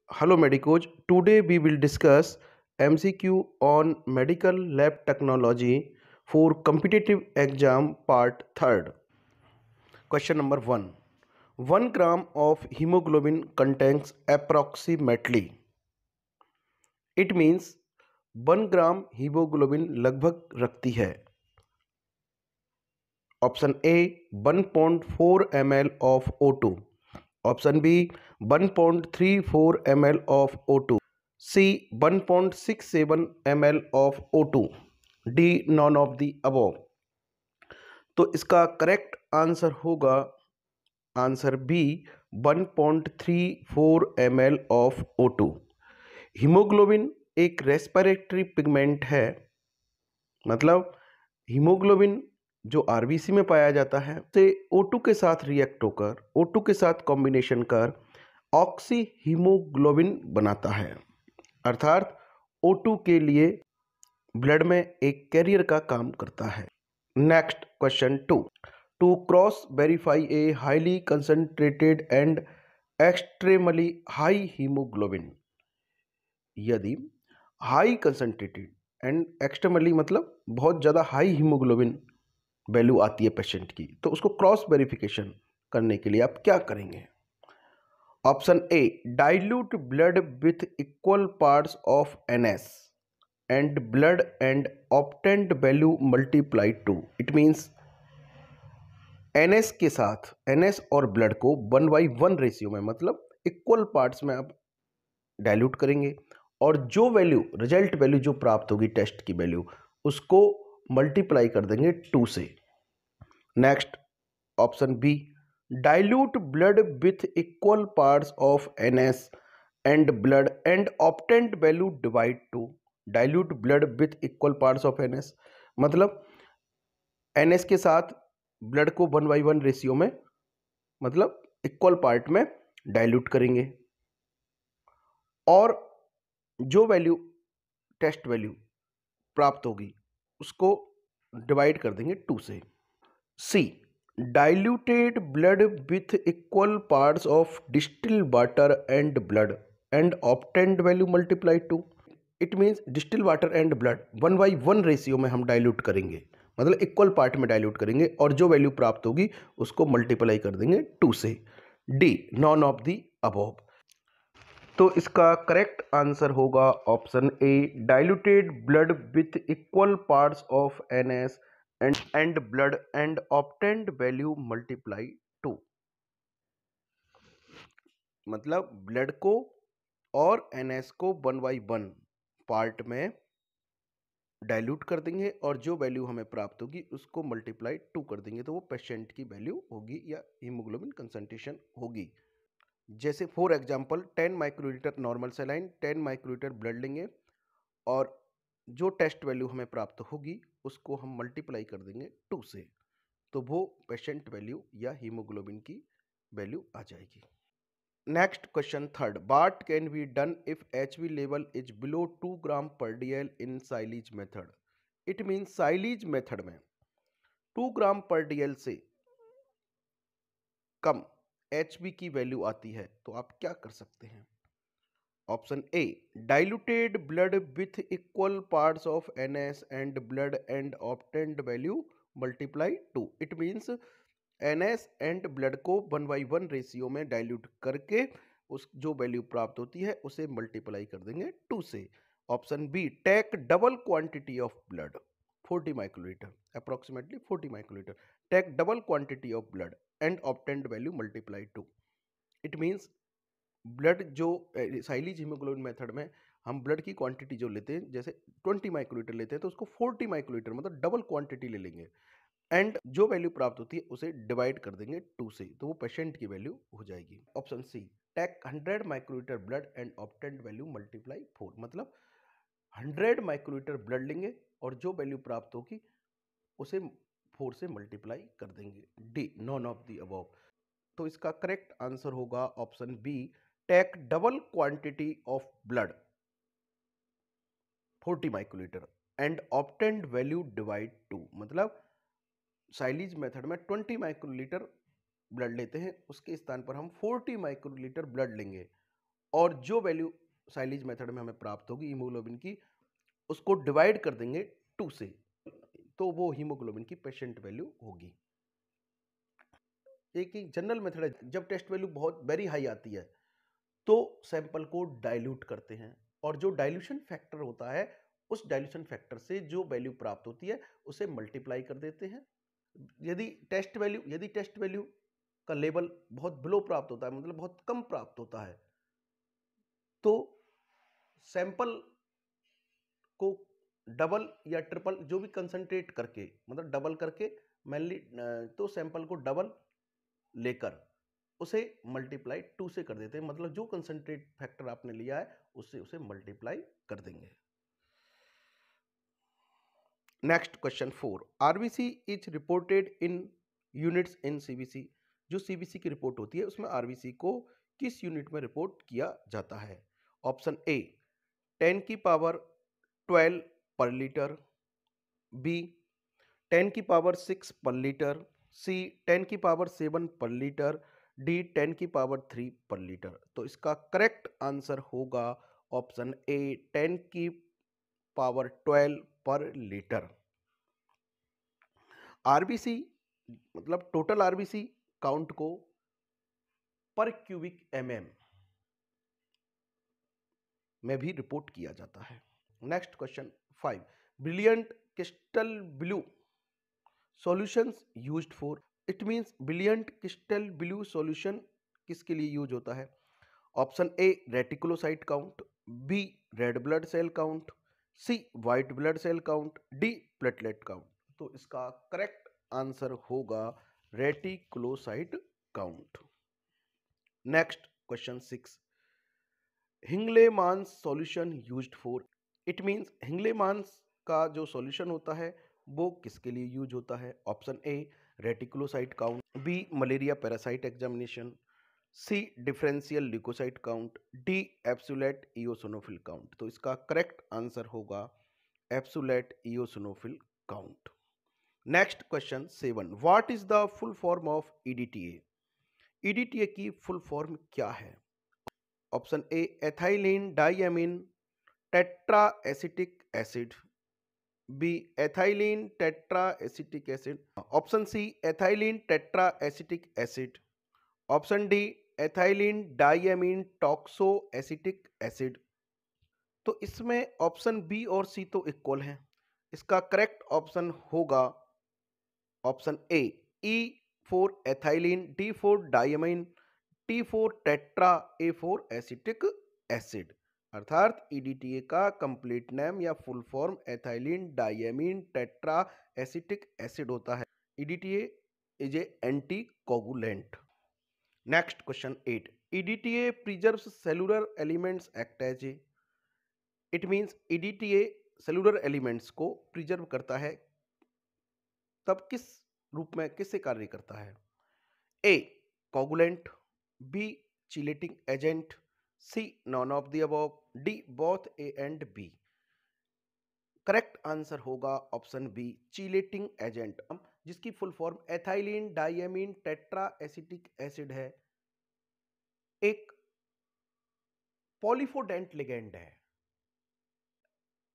Hello Medicoach. Today we will discuss MCQ on medical lab technology for competitive exam part 3rd. Question number 1. 1 gram of hemoglobin contains approximately. It means 1 gram haemoglobin लगभग रखती है. Option A 1.4 ml of O2. Option B 1.34 ml of O2. C 1.67 ml of O2. D none of the above. तो इसका correct answer होगा answer B 1.34 ml of O2. Haemoglobin एक respiratory pigment है. मतलब haemoglobin जो आरबीसी में पाया जाता है से O2 के साथ रिएक्ट होकर O2 के साथ कॉम्बिनेशन कर ऑक्सी हीमोग्लोबिन बनाता है. अर्थात O2 के लिए ब्लड में एक कैरियर का काम करता है. Next question 2. To cross verify a highly concentrated and extremely high haemoglobin. यदि हाई कंसंट्रेटेड एंड एक्सट्रीमली मतलब बहुत ज़्यादा हाई हीमोग्लोबिन वैल्यू आती है पेशेंट की, तो उसको क्रॉस वेरिफिकेशन करने के लिए आप क्या करेंगे? Option A dilute blood with equal parts of NS and blood and obtained value multiply 2. It means NS के साथ NS और ब्लड को 1:1 रेशियो में मतलब इक्वल पार्ट्स में आप डाइल्यूट करेंगे और जो वैल्यू रिजल्ट वैल्यू जो प्राप्त होगी टेस्ट की वैल्यू उसको मल्टीप्लाई कर देंगे 2 से. Next option B dilute blood with equal parts of NS and blood and obtained value divide 2. Dilute blood with equal parts of NS मतलब NS के साथ ब्लड को 1:1 रेशियो में मतलब इक्वल पार्ट में डाइल्यूट करेंगे और जो वैल्यू टेस्ट वैल्यू प्राप्त होगी उसको डिवाइड कर देंगे 2 से. C diluted blood with equal parts of distil water and blood and obtained value multiply 2. It means distil water and blood 1:1 ratio में हम डाइल्यूट करेंगे मतलब इक्वल पार्ट में डाइल्यूट करेंगे और जो वैल्यू प्राप्त होगी उसको मल्टीप्लाई कर देंगे 2 से. D none of the above. तो इसका करेक्ट आंसर होगा option A diluted blood with equal parts of NS and blood and obtained value multiply 2. मतलब ब्लड को और NS को 1:1 पार्ट में डाइल्यूट कर देंगे और जो वैल्यू हमें प्राप्त होगी उसको मल्टीप्लाई 2 कर देंगे तो वो पेशेंट की वैल्यू होगी या हीमोग्लोबिन कंसंट्रेशन होगी. जैसे for example 10 microlitre normal saline 10 microlitre blood लेंगे और जो टेस्ट वैल्यू हमें प्राप्त होगी उसको हम मल्टीप्लाई कर देंगे 2 से तो वो पेशेंट वैल्यू या हीमोग्लोबिन की वैल्यू आ जाएगी. Next question 3rd. What can be done if HB level is below 2 gram पर DL in Sahli's method. It means Sahli's method में 2 ग्राम पर DL से कम HB की वैल्यू आती है तो आप क्या कर सकते हैं? Option A diluted blood with equal parts of NS and blood and obtained value multiply 2. It means NS and blood को 1:1 रेशियो में डाइल्यूट करके उस जो वैल्यू प्राप्त होती है उसे मल्टीप्लाई कर देंगे 2 से. Option B take double quantity of blood 40 microlitre approximately 40 microlitre take double quantity of blood and obtained value multiply 2. It means blood जो साइलीज हीमोग्लोबिन मेथड में हम ब्लड की क्वांटिटी जो लेते हैं जैसे 20 माइक्रोलीटर लेते हैं तो उसको 40 माइक्रोलीटर मतलब डबल क्वांटिटी ले लेंगे एंड जो वैल्यू प्राप्त होती है उसे डिवाइड कर देंगे 2 से तो वो पेशेंट की वैल्यू हो जाएगी. Option C take 100 microlitre blood and obtained value multiply 4 मतलब 100 माइक्रोलीटर ब्लड लेंगे और जो वैल्यू प्राप्त होगी उसे 4 से मल्टीप्लाई कर देंगे. D none of the above. तो इसका करेक्ट आंसर होगा option B take double quantity of blood 40 microlitre and obtained value divide 2 मतलब साइलीज मेथड में 20 माइक्रोलीटर ब्लड लेते हैं उसके स्थान पर हम 40 माइक्रोलीटर ब्लड लेंगे और जो वैल्यू साइलेज मेथड में हमें प्राप्त होगी हीमोग्लोबिन की, उसको डिवाइड कर देंगे 2 से, तो वो हीमोग्लोबिन की पेशेंट वैल्यू होगी। एक ही जनरल मेथड है, जब टेस्ट वैल्यू बहुत वेरी हाई आती है तो सैंपल को डाइल्यूट करते हैं, और जो डाइल्यूशन फैक्टर होता है उस डाइल्यूशन फैक्टर से जो वैल्यू प्राप्त होती है उसे मल्टीप्लाई कर देते हैं। यदि टेस्ट वैल्यू का लेवल बहुत बिलो प्राप्त होता है, मतलब बहुत कम प्राप्त होता है, तो सैंपल को डबल या ट्रिपल जो भी कंसंट्रेट करके, मतलब डबल करके मेनली, तो सैंपल को डबल लेकर उसे मल्टीप्लाई 2 से कर देते हैं, मतलब जो कंसंट्रेट फैक्टर आपने लिया है उससे उसे मल्टीप्लाई कर देंगे। Next question 4, RBC is reported in units in CBC. जो सीबीसी की रिपोर्ट होती है उसमें आरबीसी को किस यूनिट में रिपोर्ट किया जाता है? ऑप्शन ए 10 की पावर 12 पर लीटर, बी 10 की पावर 6 पर लीटर, सी 10 की पावर 7 पर लीटर, डी 10 की पावर 3 पर लीटर। तो इसका करेक्ट आंसर होगा ऑप्शन ए 10 की पावर 12 पर लीटर। आरबीसी मतलब टोटल आरबीसी काउंट को पर क्यूबिक एमएम में भी रिपोर्ट किया जाता है। Next question 5, brilliant crystal blue solutions used for. It means brilliant crystal blue solution किसके लिए यूज होता है? Option A reticulocyte count, B red blood cell count, C white blood cell count, D platelet count. तो इसका correct answer होगा reticulocyte count. Next question 6, Hinkelmann's solution used for. It means Hinkelmann's का जो solution होता है वो किसके लिए यूज होता है? Option A reticulocyte count, B malaria parasite examination, C differential leukocyte count, D absolute eosinophil count. तो इसका करेक्ट आंसर होगा absolute eosinophil count. Next question 7, what is the full form of EDTA? EDTA की full form क्या है? Option A ethylene diamine tetra acetic acid, B ethylene tetra acetic acid, option C ethylene tetra acetic acid, option D ethylene diamine toxo acetic acid. तो इसमें option B और सी तो equal हैं, इसका correct option होगा option A E 4 ethylene, D 4 diamine, T 4 tetra, A 4 acetic acid. अर्थात EDTA का complete name या full form ethylene diamine tetra acetic acid होता है। EDTA is a anticoagulant. Next question 8, EDTA preserves cellular elements act as a. It means EDTA cellular elements को preserve करता है, तब किस रूप में किससे कार्य करता है? A coagulant, B chelating agent, C none of the above, D both A and B. Correct answer होगा ऑप्शन बी चिलेटिंग एजेंट, जिसकी full form ethylene diamine tetra acetic acid है। एक पॉलीफोडेंट लिगेंड है,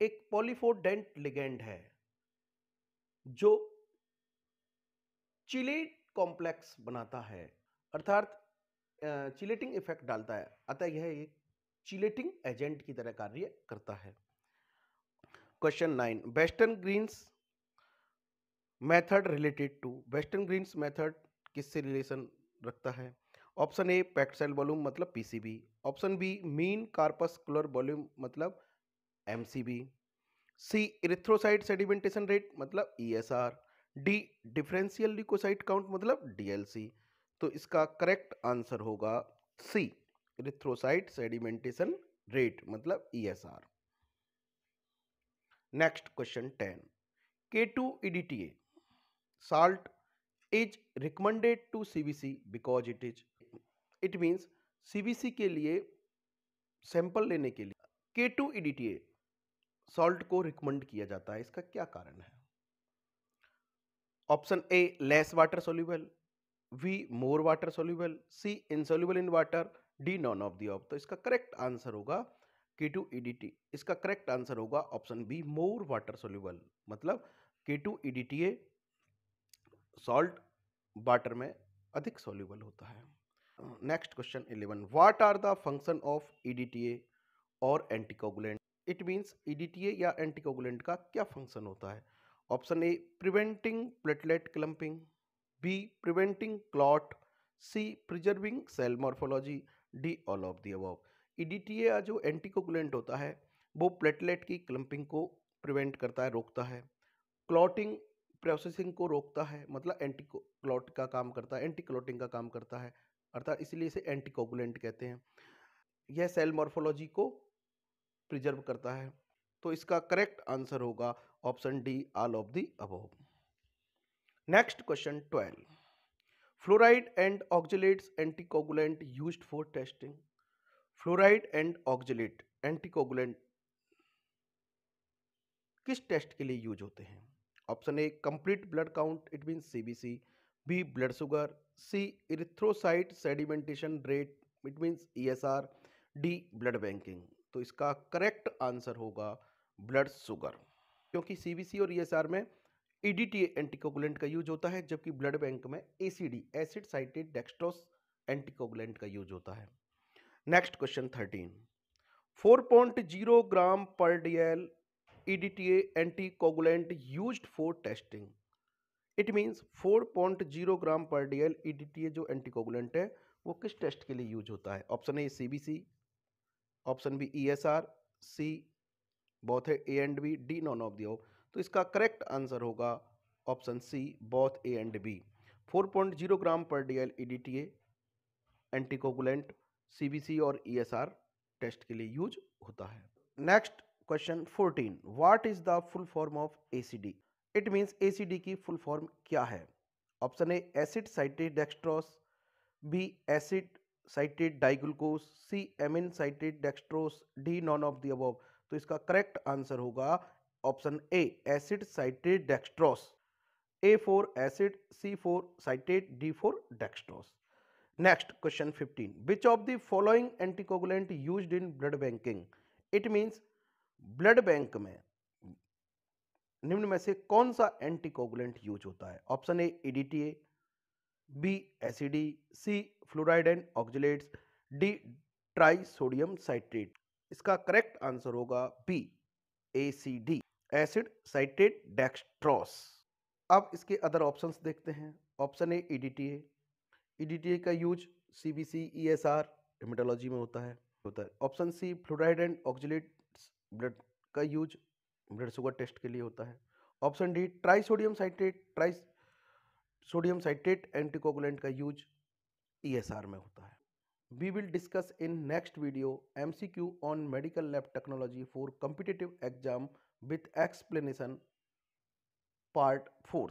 एक पॉलीफोडेंट लिगेंड है जो चिलेट कॉम्प्लेक्स बनाता है, अर्थात चिलेटिंग इफेक्ट डालता है, अतः यह एक चिलेटिंग एजेंट की तरह कार्य करता है। Question 9, Westergren's method related to. Westergren's method किससे रिलेशन रखता है? Option A packed cell volume मतलब PCV, option B mean corpuscular volume मतलब MCV, C erythrocyte sedimentation rate मतलब ESR, D differential leukocyte count मतलब DLC. तो इसका correct answer होगा सी इरिथ्रोसाइट सेडिमेंटेशन रेट मतलब ESR. Next question 10, K2-EDTA salt is recommended to CBC because it means CBC के लिए sample लेने के लिए K2-EDTA सॉल्ट को रिकमेंड किया जाता है, इसका क्या कारण है? Option A less water soluble, B more water soluble, C insoluble in water, D none of the of. तो इसका करेक्ट आंसर होगा K2EDTA। इसका करेक्ट आंसर होगा option B, more water soluble. मतलब K2EDTA सॉल्ट वाटर में अधिक soluble होता है। Next question 11, what are the function of EDTA और एंटीकोगुलेंट? इट मीन्स EDTA या एंटीकोगुलेंट का क्या फंक्शन होता है? Option A, preventing platelet clumping, B, preventing clot, C, preserving cell morphology, D all of the above. EDTA या जो anticoagulant होता है वो प्लेटलेट की क्लम्पिंग को प्रिवेंट करता है, रोकता है। क्लॉटिंग प्रोसेसिंग को रोकता है, मतलब एंटी क्लॉट का काम करता है, एंटी क्लॉटिंग का काम करता है, अर्थात इसलिए इसे एंटीकोगुलेंट कहते हैं। यह सेल मॉर्फोलॉजी को प्रिजर्व करता है। तो इसका करेक्ट आंसर होगा option D, all of the above. Next question 12, fluoride and oxalates anticoagulant used for testing. Fluoride and oxalate anticoagulant किस टेस्ट के लिए यूज होते हैं? Option A, complete blood count, it mean CBC, B, blood sugar, C, erythrocyte sedimentation rate, it means ESR, D, blood banking. तो इसका correct answer होगा blood sugar, क्योंकि CBC और ESR में EDTA एंटीकोगुलेंट का यूज होता है, जबकि ब्लड बैंक में ACD acid citrate dextrose anticoagulant का यूज होता है। नेक्स्ट क्वेश्चन 13, 4.0 ग्राम पर DL EDTA anticoagulant used for testing। It means 4.0 gram पर DL EDTA जो एंटीकोगुलेंट है वो किस टेस्ट के लिए यूज होता है? Option A, CBC, option B, ESR, C, both है A and B, D none of the above. तो इसका करेक्ट आंसर होगा option C, both A and B. 4.0 gram पर DL EDTA एंटीकोगुलेंट CBC और ESR टेस्ट के लिए use होता है। Next question 14, what is the full form of ACD? It means ACD की फुल फॉर्म क्या है? Option A, acid citrate dextrose, B, acid citrate diglucose, C, amine citrate dextrose, D none of the above. तो इसका correct answer होगा option A, acid citrate dextrose. A for acid, C for citrate, D for dextrose. Next question 15, which of the following anticoagulant used in blood banking? It means blood bank में निम्न में से कौन सा anticoagulant use होता है? Option A, EDTA, B, ACD, C, fluoride and oxalates, D, trisodium citrate. इसका correct answer होगा B, ACD acid citrate dextrose. अब इसके अदर ऑप्शंस देखते हैं। ऑप्शन ए, EDTA का यूज CBC ESR हेमेटोलॉजी में होता है। Option C, fluoride and oxalates blood का यूज ब्लड शुगर टेस्ट के लिए होता है। Option D, trisodium citrate anticoagulant का यूज ESR में होता है। We will discuss in next video MCQ on medical lab technology for competitive exam with explanation, part 4।